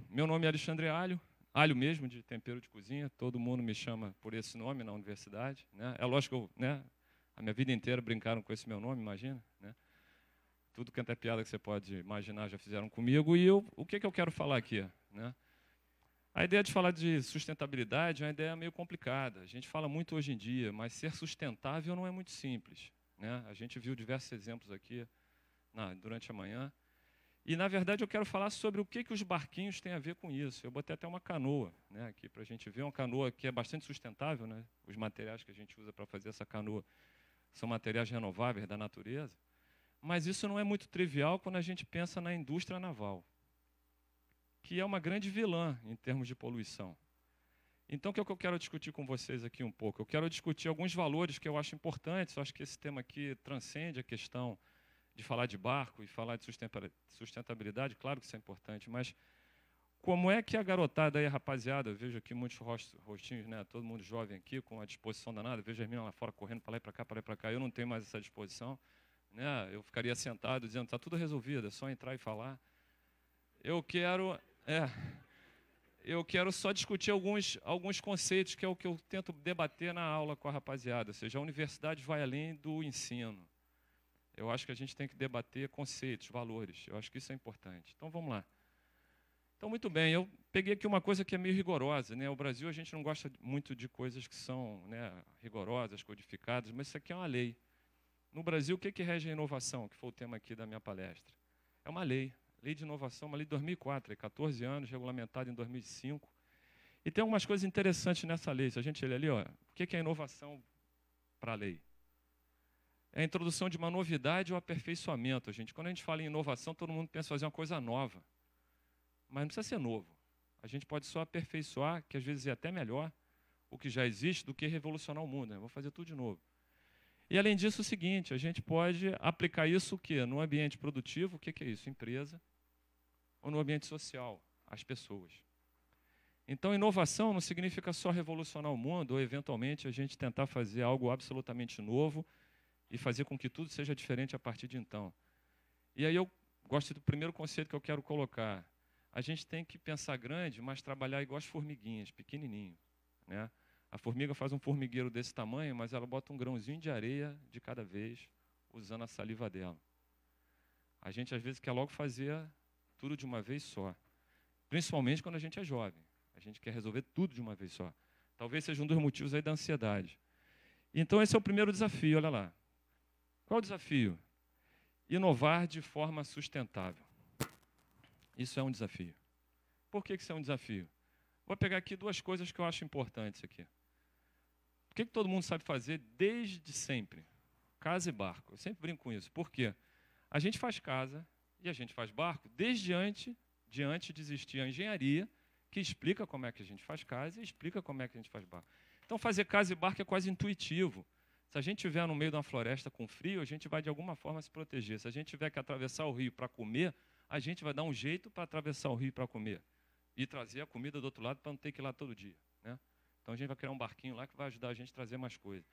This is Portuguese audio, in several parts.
meu nome é Alexandre Alho, Alho mesmo, de tempero de cozinha, todo mundo me chama por esse nome na universidade, né? É lógico que a minha vida inteira brincaram com esse meu nome, imagina, né? Tudo quanto é piada que você pode imaginar já fizeram comigo, e o que eu quero falar aqui, né? A ideia de falar de sustentabilidade é uma ideia meio complicada. A gente fala muito hoje em dia, mas ser sustentável não é muito simples, né? A gente viu diversos exemplos aqui durante a manhã. E, na verdade, eu quero falar sobre o que os barquinhos têm a ver com isso. Eu botei até uma canoa, né, aqui para a gente ver. Uma canoa que é bastante sustentável, né? Os materiais que a gente usa para fazer essa canoa são materiais renováveis da natureza. Mas isso não é muito trivial quando a gente pensa na indústria naval, que é uma grande vilã em termos de poluição. Então, o que é que eu quero discutir com vocês aqui um pouco? Eu quero discutir alguns valores que eu acho importantes. Eu acho que esse tema aqui transcende a questão de falar de barco e falar de sustentabilidade. Claro que isso é importante, mas como é que a garotada aí, a rapaziada, eu vejo aqui muitos rostinhos, né, todo mundo jovem aqui, com a disposição danada, vejo as meninas lá fora correndo para lá e para cá, para lá e para cá, eu não tenho mais essa disposição, né, eu ficaria sentado dizendo, está tudo resolvido, é só entrar e falar. Eu quero só discutir alguns conceitos, que é o que eu tento debater na aula com a rapaziada, ou seja, a universidade vai além do ensino. Eu acho que a gente tem que debater conceitos, valores, eu acho que isso é importante. Então, vamos lá. Então, muito bem, eu peguei aqui uma coisa que é meio rigorosa, né? O Brasil, a gente não gosta muito de coisas que são, né, rigorosas, codificadas, mas isso aqui é uma lei. No Brasil, o que rege a inovação, que foi o tema aqui da minha palestra? É uma lei de inovação, uma lei de 2004, 14 anos, regulamentada em 2005. E tem algumas coisas interessantes nessa lei. Se a gente olhar ali, ó, o que é inovação para a lei? É a introdução de uma novidade ou aperfeiçoamento. Gente. Quando a gente fala em inovação, todo mundo pensa em fazer uma coisa nova. Mas não precisa ser novo. A gente pode só aperfeiçoar, que às vezes é até melhor, o que já existe, do que revolucionar o mundo. Né? Vou fazer tudo de novo. E, além disso, o seguinte, a gente pode aplicar isso o quê? No ambiente produtivo, o que é isso? Empresa. Ou no ambiente social, as pessoas. Então, inovação não significa só revolucionar o mundo, ou, eventualmente, a gente tentar fazer algo absolutamente novo e fazer com que tudo seja diferente a partir de então. E aí eu gosto do primeiro conceito que eu quero colocar. A gente tem que pensar grande, mas trabalhar igual as formiguinhas, pequenininho. Né? A formiga faz um formigueiro desse tamanho, mas ela bota um grãozinho de areia de cada vez, usando a saliva dela. A gente, às vezes, quer logo fazer tudo de uma vez só. Principalmente quando a gente é jovem. A gente quer resolver tudo de uma vez só. Talvez seja um dos motivos aí da ansiedade. Então, esse é o primeiro desafio, olha lá. Qual é o desafio? Inovar de forma sustentável. Isso é um desafio. Por que isso é um desafio? Vou pegar aqui duas coisas que eu acho importantes aqui. O que todo mundo sabe fazer desde sempre? Casa e barco. Eu sempre brinco com isso. Por quê? A gente faz casa e a gente faz barco desde antes de existir a engenharia, que explica como é que a gente faz casa e explica como é que a gente faz barco. Então, fazer casa e barco é quase intuitivo. Se a gente estiver no meio de uma floresta com frio, a gente vai, de alguma forma, se proteger. Se a gente tiver que atravessar o rio para comer, a gente vai dar um jeito para atravessar o rio para comer. E trazer a comida do outro lado para não ter que ir lá todo dia. Né? Então, a gente vai criar um barquinho lá que vai ajudar a gente a trazer mais coisas.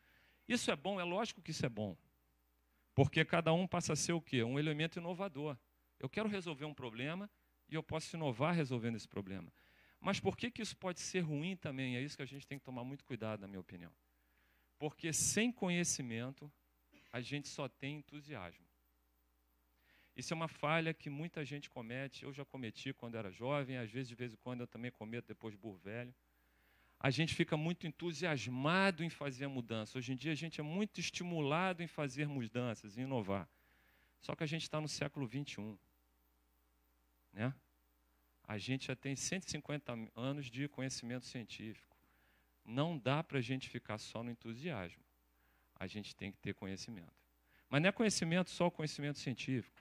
Isso é bom? É lógico que isso é bom. Porque cada um passa a ser o quê? Um elemento inovador. Eu quero resolver um problema e eu posso inovar resolvendo esse problema. Mas por que isso pode ser ruim também? É isso que a gente tem que tomar muito cuidado, na minha opinião. Porque sem conhecimento, a gente só tem entusiasmo. Isso é uma falha que muita gente comete. Eu já cometi quando era jovem, às vezes, de vez em quando, eu também cometo depois de burro velho. A gente fica muito entusiasmado em fazer a mudança. Hoje em dia, a gente é muito estimulado em fazer mudanças, em inovar. Só que a gente está no século XXI. Né? A gente já tem 150 anos de conhecimento científico. Não dá para a gente ficar só no entusiasmo. A gente tem que ter conhecimento. Mas não é conhecimento só o conhecimento científico.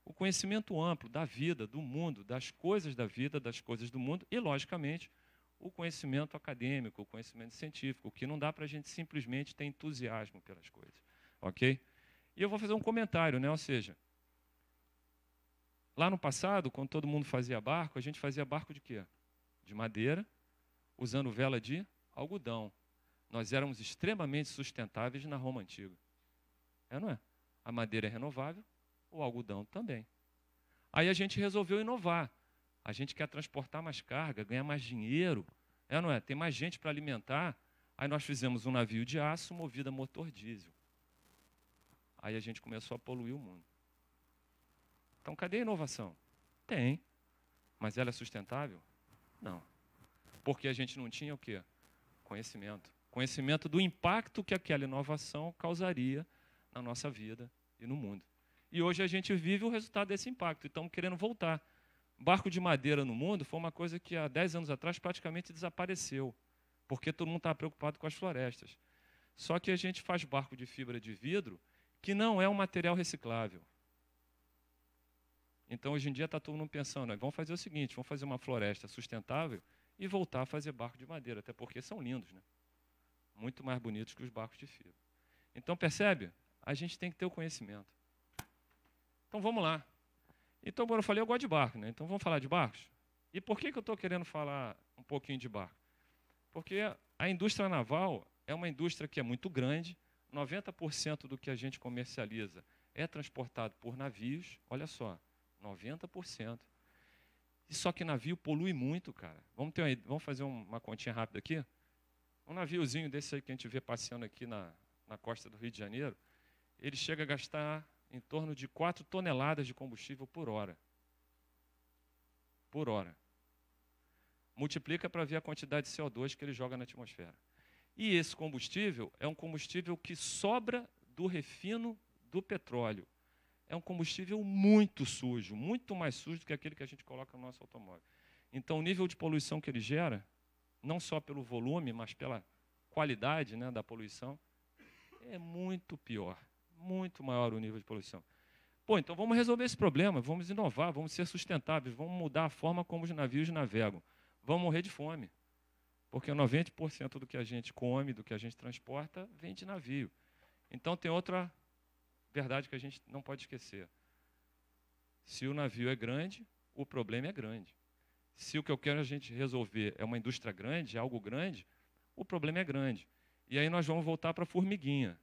O conhecimento amplo da vida, do mundo, das coisas da vida, das coisas do mundo e, logicamente, o conhecimento acadêmico, o conhecimento científico, que não dá para a gente simplesmente ter entusiasmo pelas coisas. Ok? E eu vou fazer um comentário, né? Ou seja, lá no passado, quando todo mundo fazia barco, a gente fazia barco de quê? De madeira, usando vela de algodão. Nós éramos extremamente sustentáveis na Roma Antiga. É, não é? A madeira é renovável, o algodão também. Aí a gente resolveu inovar. A gente quer transportar mais carga, ganhar mais dinheiro, não é? Tem mais gente para alimentar. Aí nós fizemos um navio de aço movido a motor diesel. Aí a gente começou a poluir o mundo. Então, cadê a inovação? Tem. Mas ela é sustentável? Não. Porque a gente não tinha o quê? Conhecimento. Conhecimento do impacto que aquela inovação causaria na nossa vida e no mundo. E hoje a gente vive o resultado desse impacto. E estamos querendo voltar. Barco de madeira no mundo foi uma coisa que há 10 anos atrás praticamente desapareceu. Porque todo mundo está preocupado com as florestas. Só que a gente faz barco de fibra de vidro que não é um material reciclável. Então, hoje em dia, está todo mundo pensando, vamos fazer o seguinte, vamos fazer uma floresta sustentável e voltar a fazer barco de madeira, até porque são lindos, né? Muito mais bonitos que os barcos de fibra. Então, percebe? A gente tem que ter o conhecimento. Então, vamos lá. Então, como eu falei, eu gosto de barco, né? Então, vamos falar de barcos? E por que eu estou querendo falar um pouquinho de barco? Porque a indústria naval é uma indústria que é muito grande, 90% do que a gente comercializa é transportado por navios, olha só, 90%. E só que navio polui muito, cara. Vamos fazer uma continha rápida aqui? Um naviozinho desse aí que a gente vê passeando aqui na costa do Rio de Janeiro, ele chega a gastar em torno de 4 toneladas de combustível por hora. Por hora. Multiplica para ver a quantidade de CO2 que ele joga na atmosfera. E esse combustível é um combustível que sobra do refino do petróleo. É um combustível muito sujo, muito mais sujo do que aquele que a gente coloca no nosso automóvel. Então, o nível de poluição que ele gera, não só pelo volume, mas pela qualidade, né, da poluição, é muito pior, muito maior o nível de poluição. Pô, então vamos resolver esse problema, vamos inovar, vamos ser sustentáveis, vamos mudar a forma como os navios navegam. Vamos morrer de fome, porque 90% do que a gente come, do que a gente transporta, vem de navio. Então, tem outra verdade que a gente não pode esquecer. Se o navio é grande, o problema é grande. Se o que eu quero a gente resolver é uma indústria grande, algo grande, o problema é grande. E aí nós vamos voltar para a formiguinha.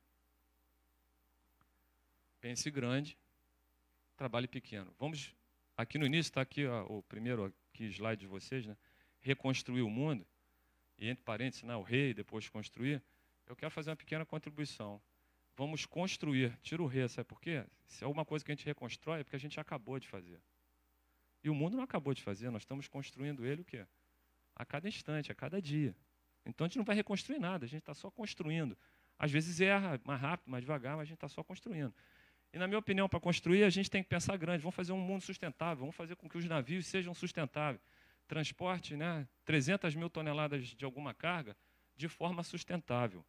Pense grande, trabalhe pequeno. Vamos, aqui no início, está aqui ó, o primeiro aqui, slide de vocês, né? Reconstruir o mundo, e entre parênteses, né, o rei, depois construir. Eu quero fazer uma pequena contribuição. Vamos construir, tira o rei, sabe por quê? Se é alguma coisa que a gente reconstrói, é porque a gente acabou de fazer. E o mundo não acabou de fazer, nós estamos construindo ele o quê? A cada instante, a cada dia. Então a gente não vai reconstruir nada, a gente está só construindo. Às vezes erra mais rápido, mais devagar, mas a gente está só construindo. E na minha opinião, para construir, a gente tem que pensar grande. Vamos fazer um mundo sustentável, vamos fazer com que os navios sejam sustentáveis. Transporte, né, 300 mil toneladas de alguma carga de forma sustentável.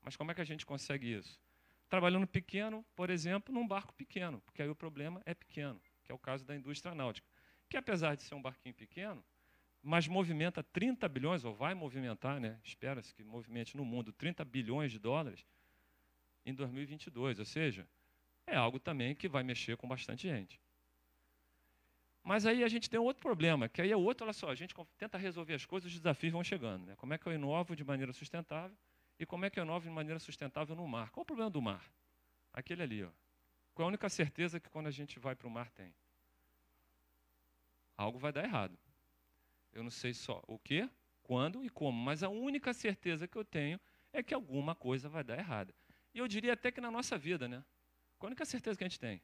Mas como é que a gente consegue isso? Trabalhando pequeno, por exemplo, num barco pequeno, porque aí o problema é pequeno, que é o caso da indústria náutica, que apesar de ser um barquinho pequeno, mas movimenta 30 bilhões, ou vai movimentar, né? Espera-se que movimente no mundo 30 bilhões de dólares em 2022, ou seja, é algo também que vai mexer com bastante gente. Mas aí a gente tem outro problema, que aí é outro, olha só, a gente tenta resolver as coisas, os desafios vão chegando. Né? Como é que eu inovo de maneira sustentável? E como é que eu inovo de maneira sustentável no mar? Qual o problema do mar? Aquele ali, ó. Qual a única certeza que quando a gente vai para o mar tem? Algo vai dar errado. Eu não sei só o quê, quando e como, mas a única certeza que eu tenho é que alguma coisa vai dar errada. E eu diria até que na nossa vida, né? Qual a única certeza que a gente tem?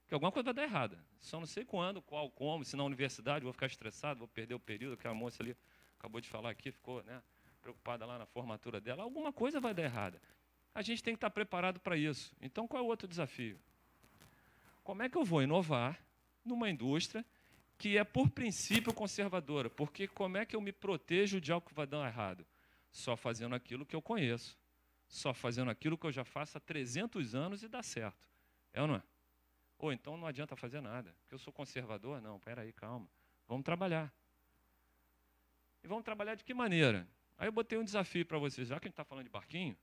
Que alguma coisa vai dar errada. Só não sei quando, qual, como, se na universidade vou ficar estressado, vou perder o período, aquela moça ali acabou de falar aqui, ficou, né, preocupada lá na formatura dela, alguma coisa vai dar errada. A gente tem que estar preparado para isso. Então, qual é o outro desafio? Como é que eu vou inovar numa indústria que é, por princípio, conservadora? Porque como é que eu me protejo de algo que vai dar errado? Só fazendo aquilo que eu conheço. Só fazendo aquilo que eu já faço há 300 anos e dá certo. É ou não é? Ou então não adianta fazer nada. Porque eu sou conservador? Não, peraí, calma. Vamos trabalhar. E vamos trabalhar de que maneira? Aí eu botei um desafio para vocês. Já que a gente está falando de barquinho,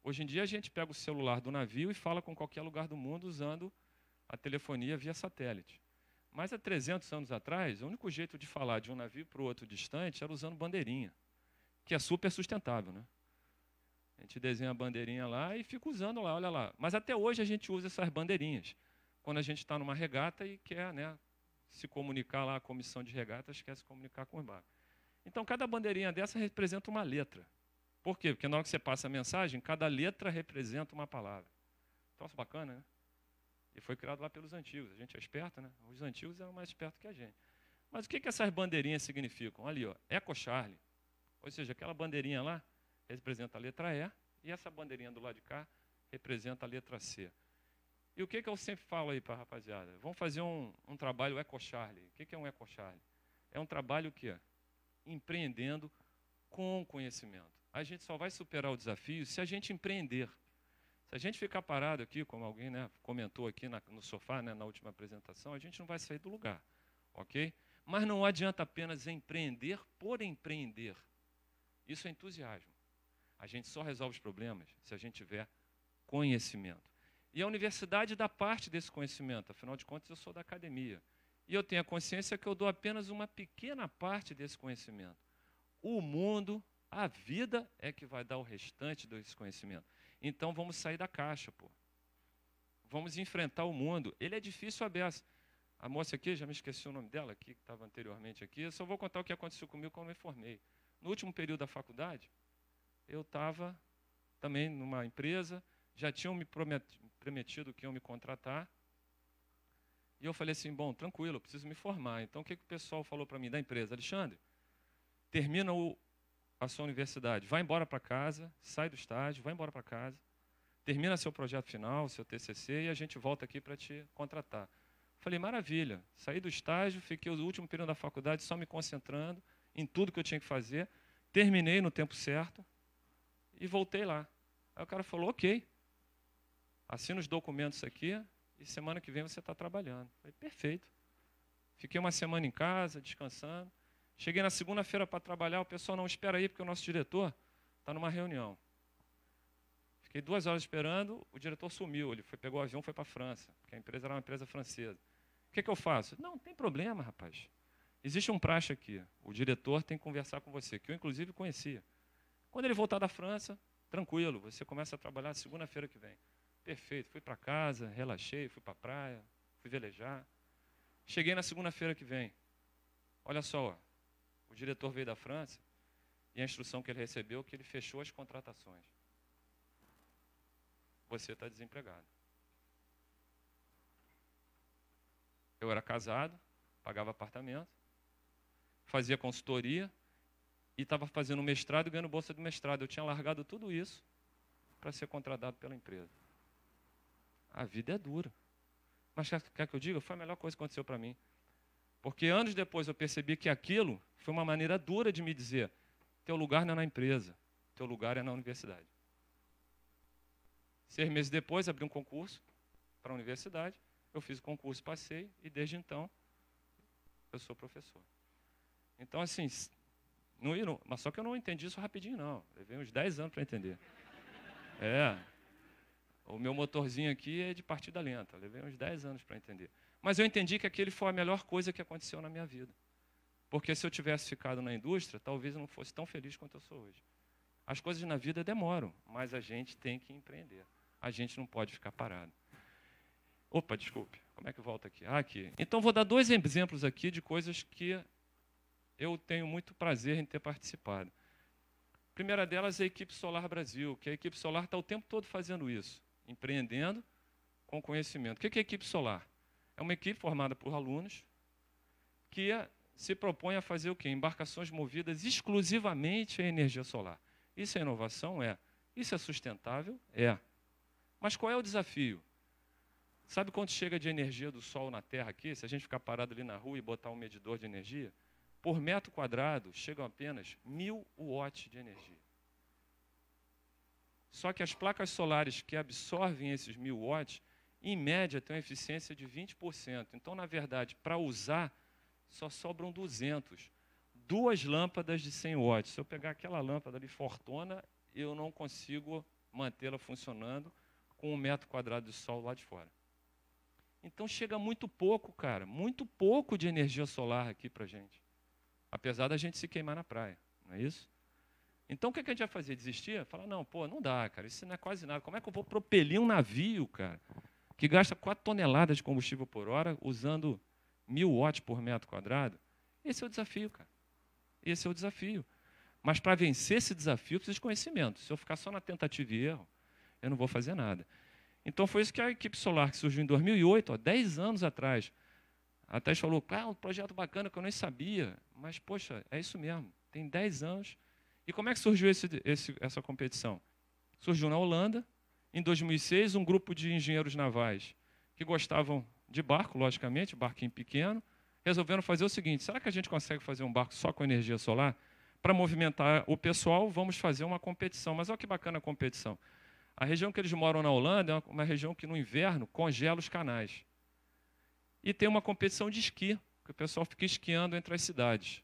hoje em dia a gente pega o celular do navio e fala com qualquer lugar do mundo usando a telefonia via satélite. Mas há 300 anos atrás, o único jeito de falar de um navio para o outro distante era usando bandeirinha, que é super sustentável, né? A gente desenha a bandeirinha lá e fica usando lá, olha lá. Mas até hoje a gente usa essas bandeirinhas. Quando a gente está numa regata e quer, né, se comunicar lá, a comissão de regatas quer se comunicar com os barcos. Então, cada bandeirinha dessa representa uma letra. Por quê? Porque na hora que você passa a mensagem, cada letra representa uma palavra. Troço bacana, né? E foi criado lá pelos antigos. A gente é esperto, né? Os antigos eram mais espertos que a gente. Mas o que essas bandeirinhas significam? Ali, ó, Eco Charlie. Ou seja, aquela bandeirinha lá representa a letra E, e essa bandeirinha do lado de cá representa a letra C. E o que eu sempre falo aí para a rapaziada? Vamos fazer um trabalho Eco Charlie. O que é um Eco Charlie? É um trabalho que é empreendendo com conhecimento. A gente só vai superar o desafio se a gente empreender. Se a gente ficar parado aqui, como alguém, né, comentou aqui no sofá, né, na última apresentação, a gente não vai sair do lugar, ok? Mas não adianta apenas empreender por empreender. Isso é entusiasmo. A gente só resolve os problemas se a gente tiver conhecimento. E a universidade dá parte desse conhecimento. Afinal de contas, eu sou da academia. E eu tenho a consciência que eu dou apenas uma pequena parte desse conhecimento. O mundo, a vida é que vai dar o restante desse conhecimento. Então, vamos sair da caixa, pô. Vamos enfrentar o mundo. Ele é difícil a beça. A moça aqui, já me esqueci o nome dela, aqui, que estava anteriormente aqui. Eu só vou contar o que aconteceu comigo quando eu me formei. No último período da faculdade, eu estava também numa empresa, já tinham me prometido que iam me contratar. E eu falei assim, bom, tranquilo, eu preciso me formar. Então, o que o pessoal falou para mim da empresa? Alexandre, termina a sua universidade, vai embora para casa, sai do estágio, vai embora para casa, termina seu projeto final, seu TCC, e a gente volta aqui para te contratar. Falei, maravilha, saí do estágio, fiquei o último período da faculdade só me concentrando em tudo que eu tinha que fazer, terminei no tempo certo e voltei lá. Aí o cara falou, ok, assina os documentos aqui e semana que vem você está trabalhando. Falei, perfeito. Fiquei uma semana em casa, descansando. Cheguei na segunda-feira para trabalhar, o pessoal não espera aí, porque o nosso diretor está numa reunião. Fiquei 2 horas esperando, o diretor sumiu, ele pegou o avião e foi para a França, porque a empresa era uma empresa francesa. O que eu faço? Não tem problema, rapaz. Existe um praxe aqui, o diretor tem que conversar com você, que eu inclusive conhecia. Quando ele voltar da França, tranquilo, você começa a trabalhar segunda-feira que vem. Perfeito, fui para casa, relaxei, fui para a praia, fui velejar. Cheguei na segunda-feira que vem. Olha só, ó. O diretor veio da França e a instrução que ele recebeu é que ele fechou as contratações. Você está desempregado. Eu era casado, pagava apartamento, fazia consultoria e estava fazendo mestrado e ganhando bolsa de mestrado. Eu tinha largado tudo isso para ser contratado pela empresa. A vida é dura. Mas quer que eu diga? Foi a melhor coisa que aconteceu para mim. Porque anos depois eu percebi que aquilo foi uma maneira dura de me dizer, teu lugar não é na empresa, teu lugar é na universidade. 6 meses depois, abri um concurso para a universidade, eu fiz o concurso, passei, e desde então, eu sou professor. Então, assim, mas só que eu não entendi isso rapidinho, não. Levei uns 10 anos para entender. O meu motorzinho aqui é de partida lenta, levei uns 10 anos para entender. Mas eu entendi que aquele foi a melhor coisa que aconteceu na minha vida. Porque se eu tivesse ficado na indústria, talvez eu não fosse tão feliz quanto eu sou hoje. As coisas na vida demoram, mas a gente tem que empreender. A gente não pode ficar parado. Opa, desculpe, como é que volta aqui? Aqui. Então, vou dar 2 exemplos aqui de coisas que eu tenho muito prazer em ter participado. A primeira delas é a Equipe Solar Brasil, que a Equipe Solar está o tempo todo fazendo isso, empreendendo com conhecimento. O que é a Equipe Solar? É uma equipe formada por alunos que se propõe a fazer o quê? Embarcações movidas exclusivamente a energia solar. Isso é inovação? É. Isso é sustentável? É. Mas qual é o desafio? Sabe quanto chega de energia do sol na Terra aqui? Se a gente ficar parado ali na rua e botar um medidor de energia, por metro quadrado chegam apenas 1000 watts de energia. Só que as placas solares que absorvem esses 1000 watts, em média, têm uma eficiência de 20%. Então, na verdade, para usar, só sobram 200. 2 lâmpadas de 100 watts. Se eu pegar aquela lâmpada ali fortona, eu não consigo mantê-la funcionando com 1 metro quadrado de sol lá de fora. Então, chega muito pouco, cara, muito pouco de energia solar aqui para a gente. Apesar da gente se queimar na praia, não é isso? Então, o que a gente vai fazer? Desistir? Falar, não, pô, não dá, cara, isso não é quase nada. Como é que eu vou propelir um navio, cara, que gasta 4 toneladas de combustível por hora, usando 1.000 watts por metro quadrado, esse é o desafio, cara. Esse é o desafio. Mas para vencer esse desafio, eu preciso de conhecimento. Se eu ficar só na tentativa e erro, eu não vou fazer nada. Então foi isso que a equipe solar, que surgiu em 2008, 10 anos atrás. A Thais falou, um projeto bacana que eu nem sabia. Mas, poxa, é isso mesmo. Tem 10 anos. E como é que surgiu essa competição? Surgiu na Holanda. Em 2006, um grupo de engenheiros navais que gostavam de barco, logicamente, barquinho pequeno, resolveram fazer o seguinte, será que a gente consegue fazer um barco só com energia solar? Para movimentar o pessoal, vamos fazer uma competição. Mas olha que bacana a competição. A região que eles moram na Holanda é uma região que, no inverno, congela os canais. E tem uma competição de esqui, que o pessoal fica esquiando entre as cidades.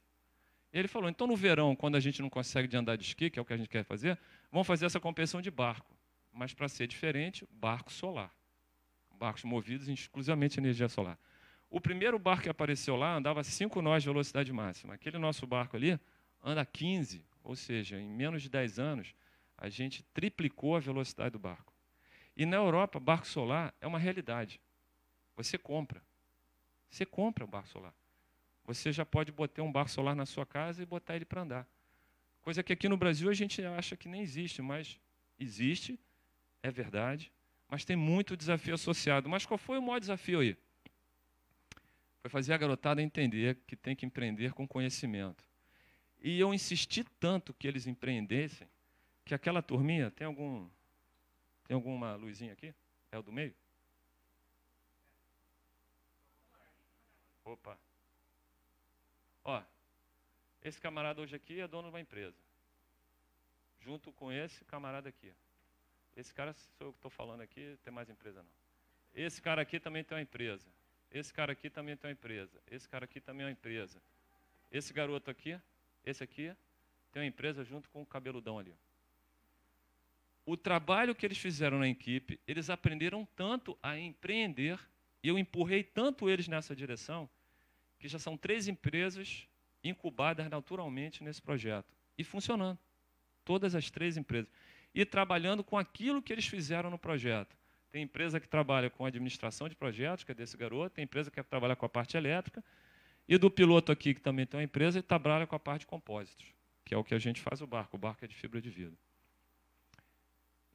E ele falou, então, no verão, quando a gente não consegue andar de esqui, que é o que a gente quer fazer, vamos fazer essa competição de barco. Mas, para ser diferente, barco solar. Barcos movidos exclusivamente a energia solar. O primeiro barco que apareceu lá andava a 5 nós de velocidade máxima. Aquele nosso barco ali anda 15, ou seja, em menos de 10 anos, a gente triplicou a velocidade do barco. E na Europa, barco solar é uma realidade. Você compra. Você compra um barco solar. Você já pode botar um barco solar na sua casa e botar ele para andar. Coisa que aqui no Brasil a gente acha que nem existe, mas existe, é verdade, mas tem muito desafio associado. Mas qual foi o maior desafio aí? Foi fazer a garotada entender que tem que empreender com conhecimento. E eu insisti tanto que eles empreendessem, que aquela turminha, tem alguma luzinha aqui? É o do meio? Opa. Ó, esse camarada hoje aqui é dono de uma empresa. Junto com esse camarada aqui. Esse cara, sou eu que estou falando aqui, tem mais empresa não. Esse cara aqui também tem uma empresa. Esse cara aqui também tem uma empresa. Esse cara aqui também é uma empresa. Esse garoto aqui, esse aqui, tem uma empresa junto com o cabeludão ali. O trabalho que eles fizeram na equipe, eles aprenderam tanto a empreender, e eu empurrei tanto eles nessa direção, que já são 3 empresas incubadas naturalmente nesse projeto. E funcionando. Todas as 3 empresas. E trabalhando com aquilo que eles fizeram no projeto. Tem empresa que trabalha com administração de projetos, que é desse garoto, tem empresa que trabalha com a parte elétrica, e do piloto aqui, que também tem uma empresa, e trabalha com a parte de compósitos, que é o que a gente faz o barco é de fibra de vidro.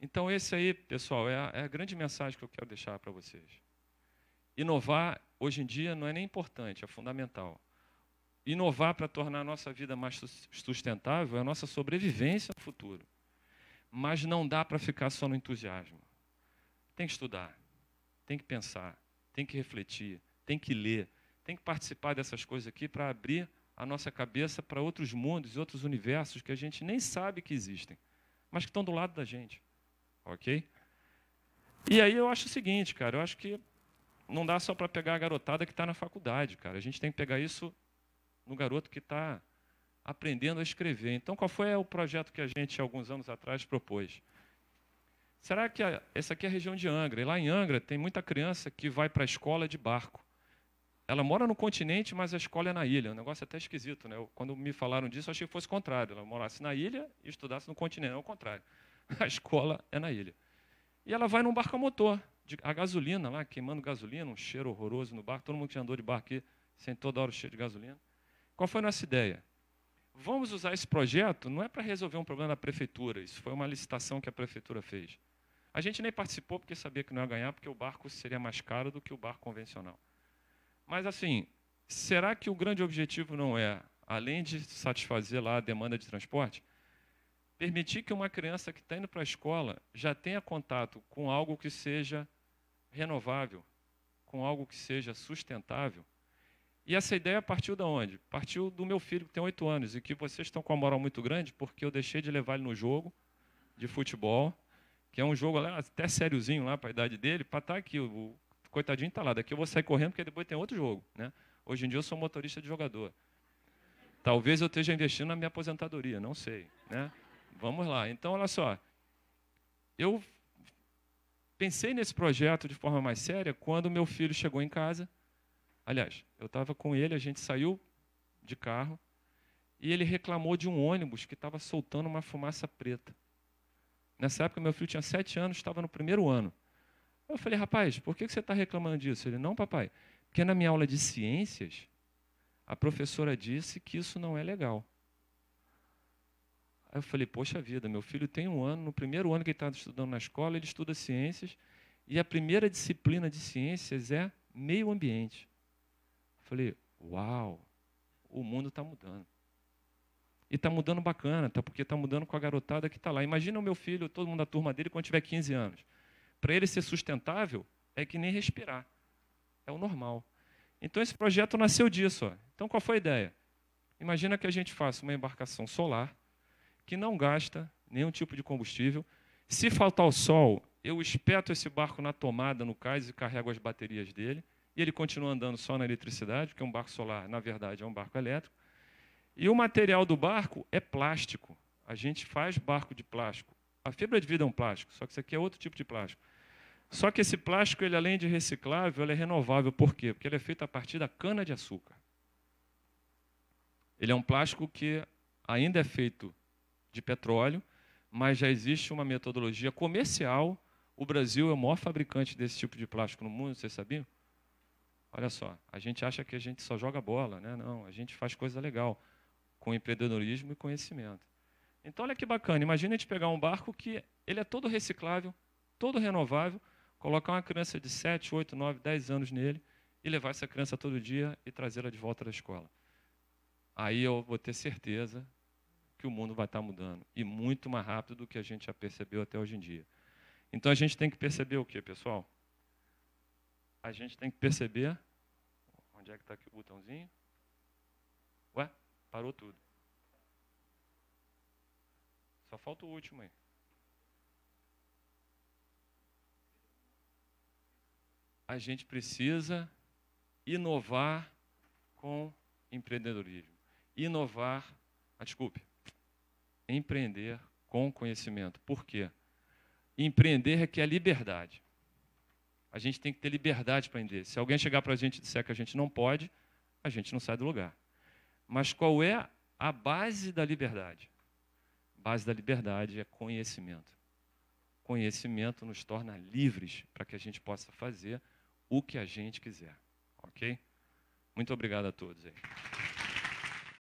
Então, esse aí, pessoal, é a grande mensagem que eu quero deixar para vocês. Inovar, hoje em dia, não é nem importante, é fundamental. Inovar para tornar a nossa vida mais sustentável é a nossa sobrevivência no futuro. Mas não dá para ficar só no entusiasmo. Tem que estudar, tem que pensar, tem que refletir, tem que ler, tem que participar dessas coisas aqui para abrir a nossa cabeça para outros mundos e outros universos que a gente nem sabe que existem, mas que estão do lado da gente. Ok? E aí eu acho o seguinte, cara, eu acho que não dá só para pegar a garotada que está na faculdade, cara. A gente tem que pegar isso no garoto que está aprendendo a escrever. Então, qual foi o projeto que a gente, alguns anos atrás, propôs? Será que essa aqui é a região de Angra? E lá em Angra tem muita criança que vai para a escola de barco. Ela mora no continente, mas a escola é na ilha. Um negócio até esquisito, né? Quando me falaram disso, eu achei que fosse o contrário. Ela morasse na ilha e estudasse no continente. Não, é o contrário. A escola é na ilha. E ela vai num barco a motor, a gasolina lá, queimando gasolina, um cheiro horroroso no barco. Todo mundo que já andou de barco aqui, sem toda hora o cheiro de gasolina. Qual foi a nossa ideia? Vamos usar esse projeto, não é para resolver um problema da prefeitura, isso foi uma licitação que a prefeitura fez. A gente nem participou porque sabia que não ia ganhar, porque o barco seria mais caro do que o barco convencional. Mas, assim, será que o grande objetivo não é, além de satisfazer lá a demanda de transporte, permitir que uma criança que está indo para a escola já tenha contato com algo que seja renovável, com algo que seja sustentável? E essa ideia partiu de onde? Partiu do meu filho, que tem 8 anos, e que vocês estão com uma moral muito grande, porque eu deixei de levar ele no jogo de futebol, que é um jogo lá, até sériozinho lá para a idade dele, para estar aqui. O coitadinho está lá. Daqui eu vou sair correndo, porque depois tem outro jogo, né? Hoje em dia eu sou motorista de jogador. Talvez eu esteja investindo na minha aposentadoria, não sei, né? Vamos lá. Então, olha só. Eu pensei nesse projeto de forma mais séria quando meu filho chegou em casa. Aliás, eu estava com ele, a gente saiu de carro e ele reclamou de um ônibus que estava soltando uma fumaça preta. Nessa época, meu filho tinha 7 anos, estava no 1º ano. Eu falei, rapaz, por que você está reclamando disso? Ele, não, papai, Porque na minha aula de ciências, a professora disse que isso não é legal. Aí eu falei, poxa vida, meu filho tem 1 ano, no primeiro ano que ele está estudando na escola, ele estuda ciências, e a primeira disciplina de ciências é meio ambiente. Eu falei, uau, o mundo está mudando. E está mudando bacana, tá? Porque está mudando com a garotada que está lá. Imagina o meu filho, todo mundo da turma dele, quando tiver 15 anos. Para ele ser sustentável, é que nem respirar. É o normal. Então, esse projeto nasceu disso. Ó. Então, qual foi a ideia? Imagina que a gente faça uma embarcação solar que não gasta nenhum tipo de combustível. Se faltar o sol, eu espeto esse barco na tomada, no cais, e carrego as baterias dele. E ele continua andando só na eletricidade, porque um barco solar, na verdade, é um barco elétrico. E o material do barco é plástico. A gente faz barco de plástico. A fibra de vidro é um plástico, só que isso aqui é outro tipo de plástico. Só que esse plástico, ele, além de reciclável, ele é renovável. Por quê? Porque ele é feito a partir da cana-de-açúcar. Ele é um plástico que ainda é feito de petróleo, mas já existe uma metodologia comercial. O Brasil é o maior fabricante desse tipo de plástico no mundo, vocês sabiam? Olha só, a gente acha que a gente só joga bola, né? Não, a gente faz coisa legal, com empreendedorismo e conhecimento. Então, olha que bacana, imagina a gente pegar um barco que ele é todo reciclável, todo renovável, colocar uma criança de 7, 8, 9, 10 anos nele e levar essa criança todo dia e trazê-la de volta da escola. Aí eu vou ter certeza que o mundo vai estar mudando, e muito mais rápido do que a gente já percebeu até hoje em dia. Então, a gente tem que perceber o quê, pessoal? A gente tem que perceber... Onde é que está aqui o botãozinho? Ué? Parou tudo. Só falta o último aí. A gente precisa inovar com empreendedorismo. Empreender com conhecimento. Por quê? Empreender requer liberdade. A gente tem que ter liberdade para empreender. Se alguém chegar para a gente e disser que a gente não pode, a gente não sai do lugar. Mas qual é a base da liberdade? A base da liberdade é conhecimento. Conhecimento nos torna livres para que a gente possa fazer o que a gente quiser. Ok? Muito obrigado a todos aí.